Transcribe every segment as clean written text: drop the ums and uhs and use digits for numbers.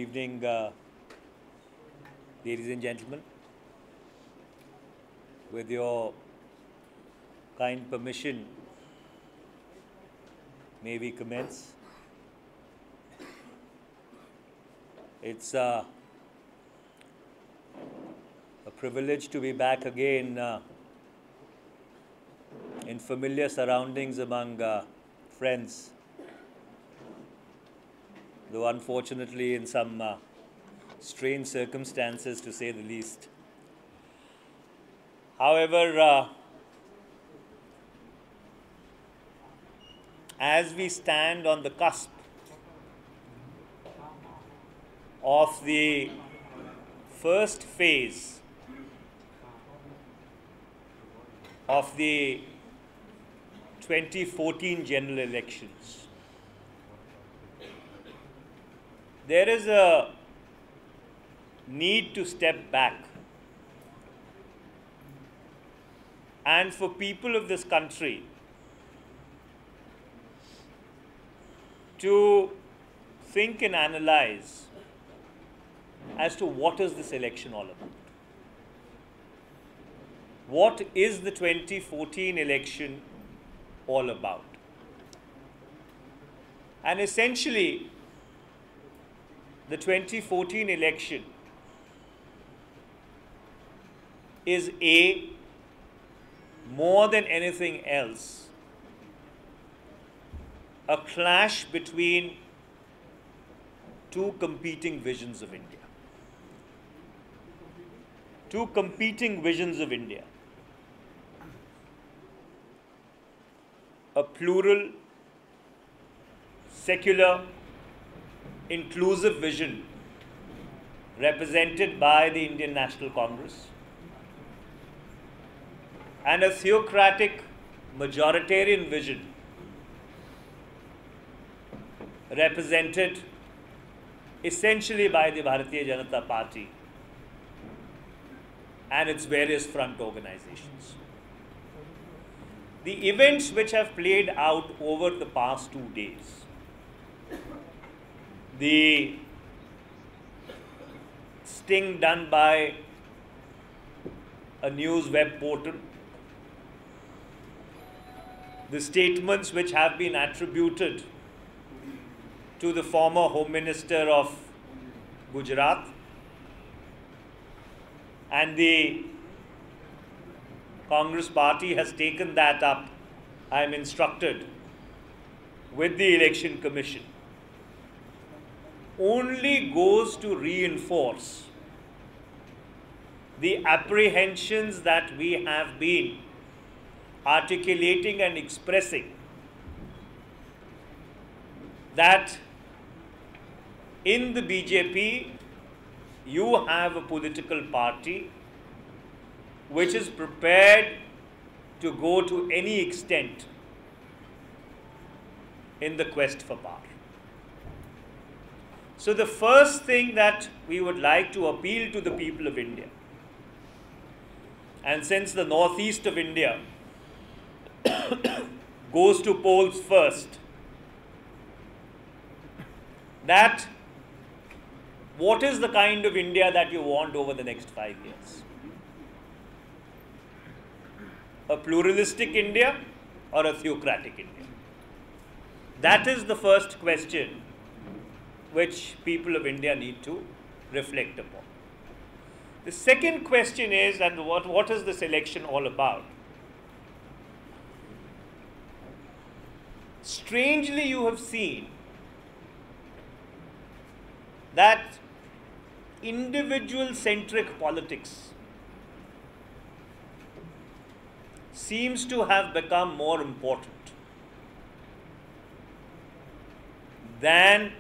evening, ladies and gentlemen. With your kind permission, may we commence? It's a privilege to be back again in familiar surroundings among friends, though unfortunately in some strange circumstances, to say the least. However, as we stand on the cusp of the first phase of the 2014 general elections, there is a need to step back and for people of this country to think and analyze as to what is this election all about. What is the 2014 election all about? And essentially, the 2014 election is more than anything else, a clash between two competing visions of India. Two competing visions of India. A plural, secular, inclusive vision represented by the Indian National Congress, and a theocratic, majoritarian vision represented essentially by the Bharatiya Janata Party and its various front organizations. The events which have played out over the past 2 days, the sting done by a news web portal, the statements which have been attributed to the former Home Minister of Gujarat, and the Congress party has taken that up, I am instructed, with the Election Commission, only goes to reinforce the apprehensions that we have been articulating and expressing, that in the BJP you have a political party which is prepared to go to any extent in the quest for power. So the first thing that we would like to appeal to the people of India, and since the northeast of India goes to polls first, that what is the kind of India that you want over the next 5 years? A pluralistic India or a theocratic India? That is the first question which people of India need to reflect upon. The second question is, and what is this election all about? Strangely, you have seen that individual-centric politics seems to have become more important than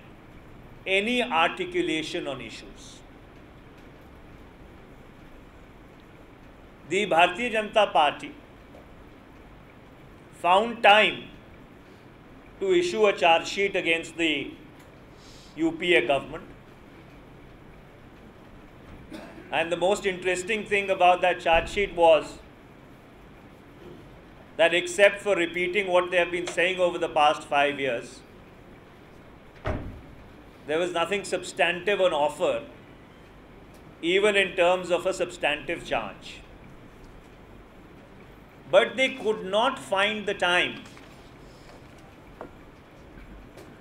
any articulation on issues. The Bharatiya Janata Party found time to issue a charge sheet against the UPA government. And the most interesting thing about that charge sheet was that except for repeating what they have been saying over the past 5 years, There was nothing substantive on offer, even in terms of a substantive charge. But they could not find the time,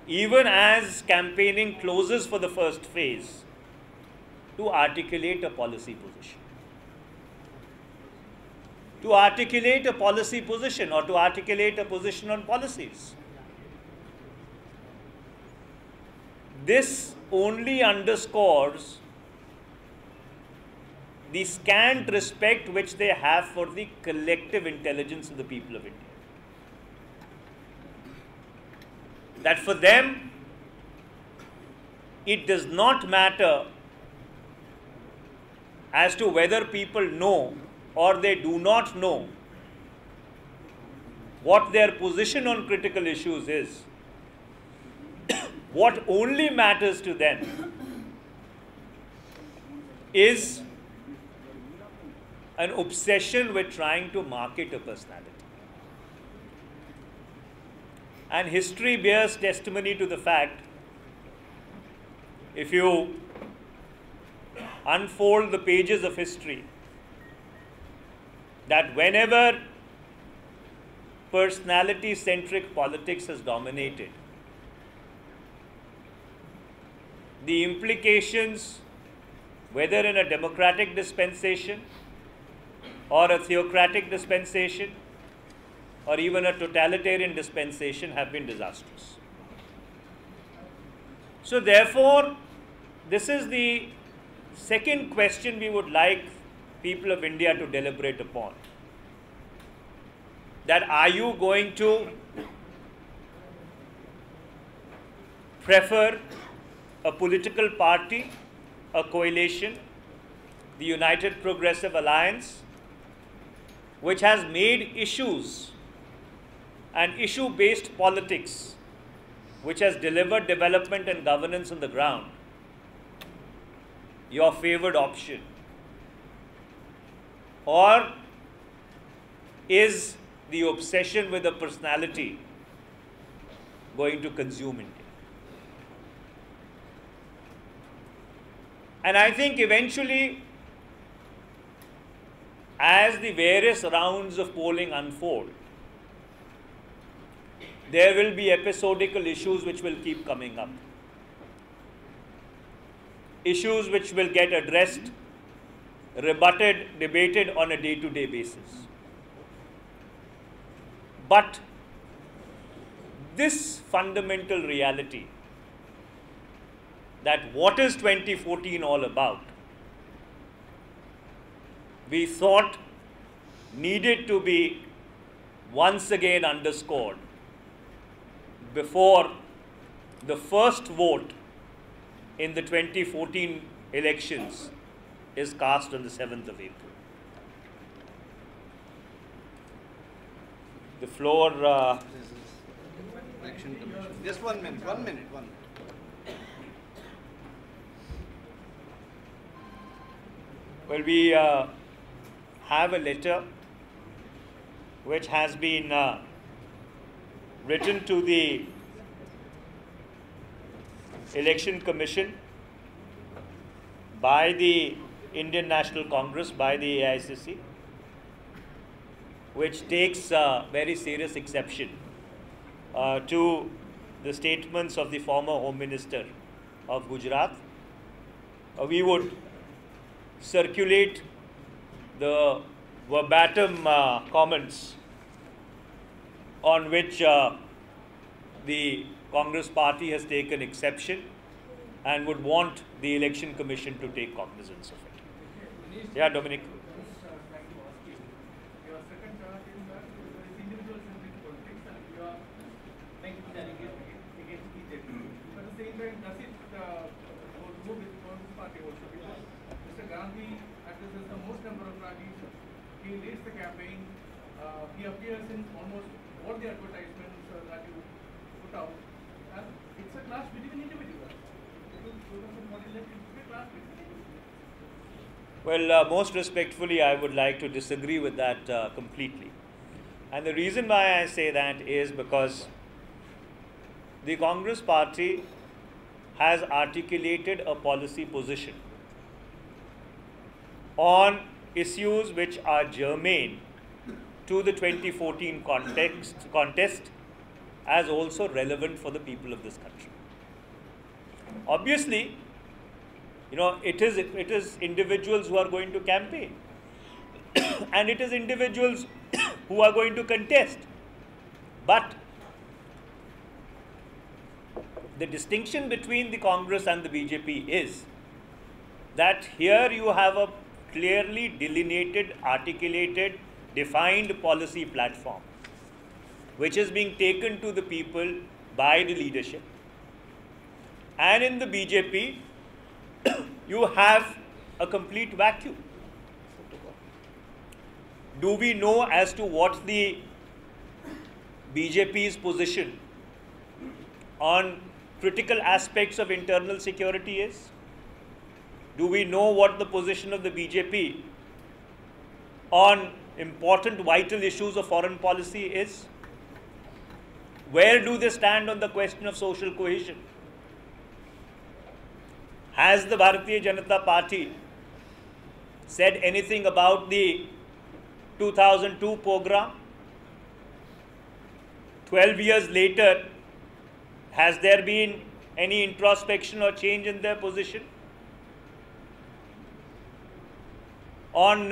even as campaigning closes for the first phase, to articulate a policy position. To articulate a policy position or to articulate a position on policies. This only underscores the scant respect which they have for the collective intelligence of the people of India. That for them, it does not matter as to whether people know or they do not know what their position on critical issues is. What only matters to them is an obsession with trying to market a personality. And history bears testimony to the fact, if you unfold the pages of history, that whenever personality-centric politics has dominated, the implications, whether in a democratic dispensation or a theocratic dispensation or even a totalitarian dispensation, have been disastrous. So therefore, this is the second question we would like people of India to deliberate upon. That are you going to prefer a political party, a coalition, the United Progressive Alliance, which has made issues and issue-based politics, which has delivered development and governance on the ground, your favored option? Or is the obsession with a personality going to consume India? And I think eventually, as the various rounds of polling unfold, there will be episodical issues which will keep coming up. Issues which will get addressed, rebutted, debated on a day-to-day basis. But this fundamental reality, that what is 2014 all about, we thought needed to be once again underscored before the first vote in the 2014 elections is cast on the 7th of April. The floor... Election Commission. Just 1 minute, 1 minute, 1 minute. Well, we have a letter which has been written to the Election Commission by the Indian National Congress, by the AICC, which takes very serious exception to the statements of the former Home Minister of Gujarat. We would circulate the verbatim comments on which the Congress party has taken exception and would want the Election Commission to take cognizance of it. Yeah, Dominic. Your second chart is that there is individual-centric politics and you are making that against BJP. But at the same time, does it go with Congress party also? Because Mr. Gandhi addresses the most number of rallies. He leads the campaign. He appears in almost all the advertisements that you put out. And it's a clash between individuals. Well, most respectfully, I would like to disagree with that completely. And the reason why I say that is because the Congress party has articulated a policy position on issues which are germane to the 2014 contest as also relevant for the people of this country. Obviously, it is individuals who are going to campaign and it is individuals who are going to contest. But the distinction between the Congress and the BJP is that here you have a clearly delineated, articulated, defined policy platform which is being taken to the people by the leadership. And in the BJP, you have a complete vacuum. Do we know as to what the BJP's position on critical aspects of internal security is? Do we know what the position of the BJP on important vital issues of foreign policy is? Where do they stand on the question of social cohesion? Has the Bharatiya Janata Party said anything about the 2002 program? 12 years later, has there been any introspection or change in their position? On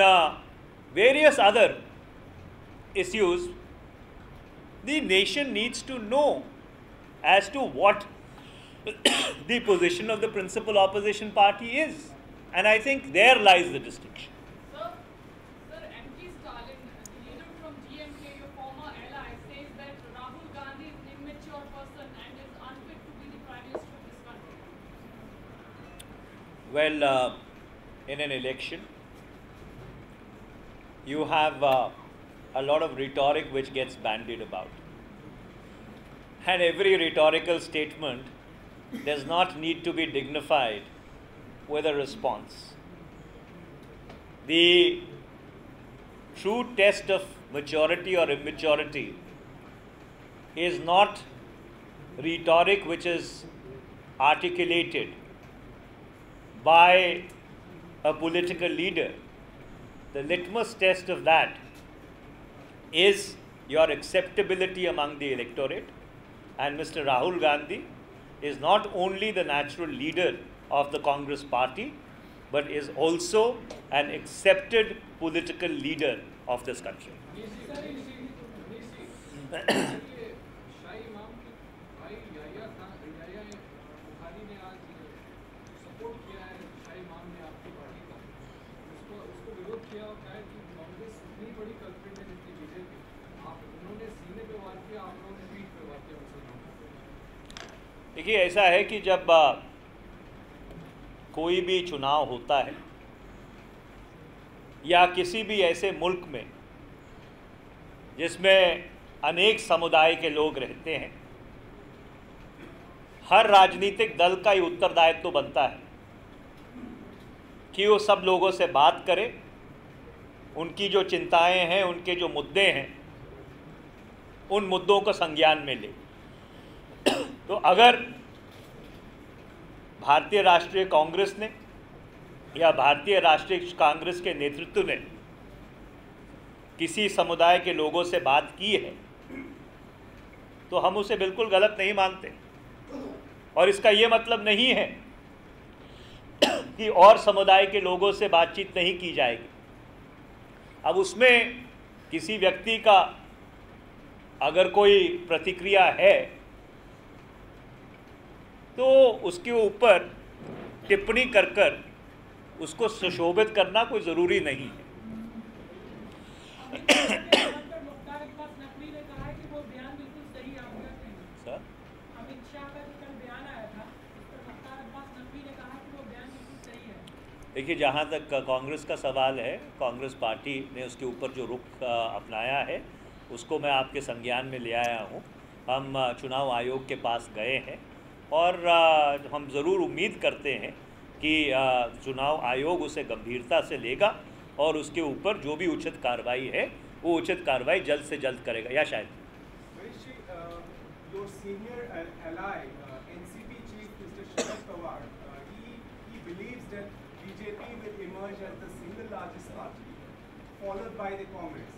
various other issues, the nation needs to know as to what the position of the principal opposition party is. And I think there lies the distinction. Sir, M.P. Stalin, the leader from GMK, your former ally, says that Rahul Gandhi is an immature person and is unfit to be the Prime Minister of this country. Well, in an election, you have a lot of rhetoric which gets bandied about. And every rhetorical statement does not need to be dignified with a response. The true test of maturity or immaturity is not rhetoric which is articulated by a political leader. The litmus test of that is your acceptability among the electorate, and Mr. Rahul Gandhi is not only the natural leader of the Congress party, but is also an accepted political leader of this country. देखिए, ऐसा है कि जब कोई भी चुनाव होता है या किसी भी ऐसे मुल्क में जिसमें अनेक समुदाय के लोग रहते हैं, हर राजनीतिक दल का ये उत्तरदायित्व तो बनता है कि वो सब लोगों से बात करे, उनकी जो चिंताएं हैं, उनके जो मुद्दे हैं, उन मुद्दों को संज्ञान में ले। तो अगर भारतीय राष्ट्रीय कांग्रेस ने या भारतीय राष्ट्रीय कांग्रेस के नेतृत्व ने किसी समुदाय के लोगों से बात की है, तो हम उसे बिल्कुल गलत नहीं मानते। और इसका ये मतलब नहीं है कि और समुदाय के लोगों से बातचीत नहीं की जाएगी। अब उसमें किसी व्यक्ति का अगर कोई प्रतिक्रिया है तो उसके ऊपर टिप्पणी कर कर उसको सुशोभित करना कोई ज़रूरी नहीं है। सर, देखिए, जहाँ तक कांग्रेस का सवाल है, कांग्रेस पार्टी ने उसके ऊपर जो रुख अपनाया है उसको मैं आपके संज्ञान में ले आया हूँ। हम चुनाव आयोग के पास गए हैं और हम ज़रूर उम्मीद करते हैं कि चुनाव आयोग उसे गंभीरता से लेगा और उसके ऊपर जो भी उचित कार्रवाई है वो उचित कार्रवाई जल्द से जल्द करेगा। या शायद Manish, your senior ally, NCP chief Mr. emerge as the single largest party, followed by the Congress.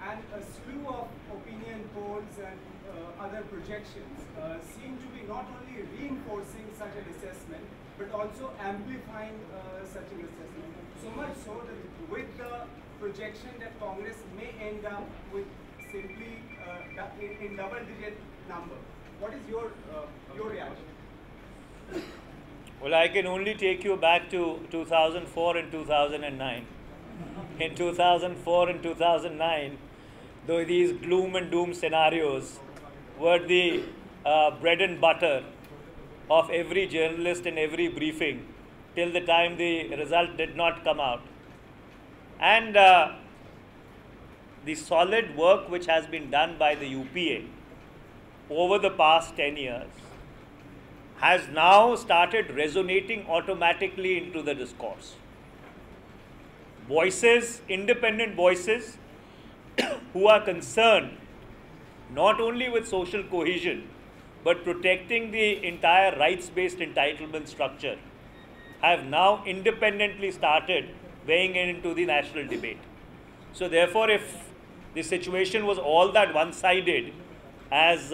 And a slew of opinion polls and other projections seem to be not only reinforcing such an assessment, but also amplifying such an assessment. So much so that with the projection that Congress may end up with simply in double-digit number. What is your reaction? Well, I can only take you back to 2004 and 2009. In 2004 and 2009, though these gloom and doom scenarios were the bread and butter of every journalist in every briefing till the time the result did not come out. And the solid work which has been done by the UPA over the past 10 years has now started resonating automatically into the discourse. Voices, independent voices, who are concerned not only with social cohesion, but protecting the entire rights-based entitlement structure, have now independently started weighing into the national debate. So therefore, if the situation was all that one-sided, as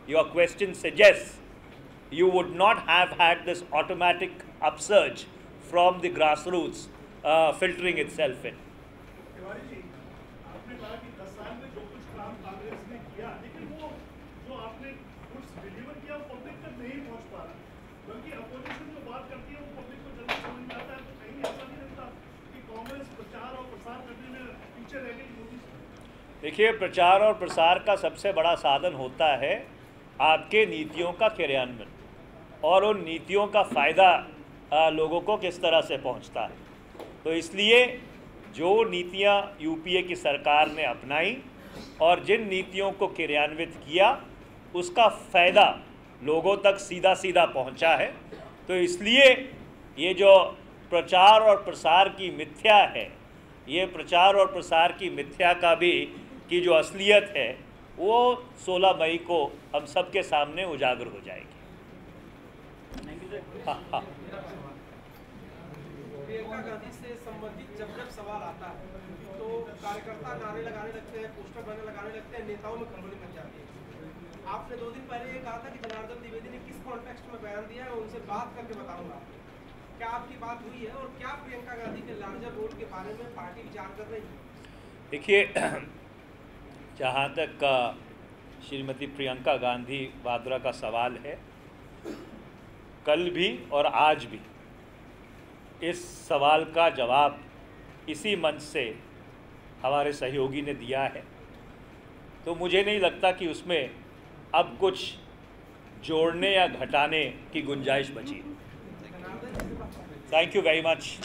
your question suggests, you would not have had this automatic upsurge from the grassroots filtering itself in. Tiwari ji, आपने कहा कि 10 साल में जो कुछ काम कांग्रेस ने किया, लेकिन वो जो आपने कुछ डिलीवर किया वो पब्लिक तक नहीं पहुंच पा रहा, बल्कि अपोजिशन जो बात करती है वो पब्लिक को जल्दी समझ में आता है। तो कहीं ऐसा नहीं लगता कि कांग्रेस प्रचार और प्रसार करने में पीछे रह गई मोदी से? देखिए, प्रचार और प्रसार का सबसे बड़ा साधन होता है आपके नीतियों का क्रियान्वयन और उन नीतियों का फ़ायदा लोगों को किस तरह से पहुंचता है। तो इसलिए जो नीतियां यूपीए की सरकार ने अपनाई और जिन नीतियों को क्रियान्वित किया, उसका फ़ायदा लोगों तक सीधा सीधा पहुंचा है। तो इसलिए ये जो प्रचार और प्रसार की मिथ्या है, ये प्रचार और प्रसार की मिथ्या का भी की जो असलियत है वो 16 मई को हम सबके सामने उजागर हो जाएगी। हाँ। प्रियंका गांधी से संबंधित जब सवाल आता है तो कार्यकर्ता नारे लगाने लगते हैं, पोस्टर बैनर लगाने लगते हैं, नेताओं में खलबली मच जाती है। आपने 2 दिन पहले ये कहा था कि जनार्दन द्विवेदी ने किस कॉन्टेक्स्ट में बयान दिया है, उनसे बात करके बताऊंगा। क्या आपकी बात हुई है और क्या प्रियंका गांधी के लार्जर रोल के बारे में पार्टी विचार कर रही है? देखिए, जहाँ तक श्रीमती प्रियंका गांधी वाड्रा का सवाल है, कल भी और आज भी इस सवाल का जवाब इसी मंच से हमारे सहयोगी ने दिया है। तो मुझे नहीं लगता कि उसमें अब कुछ जोड़ने या घटाने की गुंजाइश बची। Thank you very much.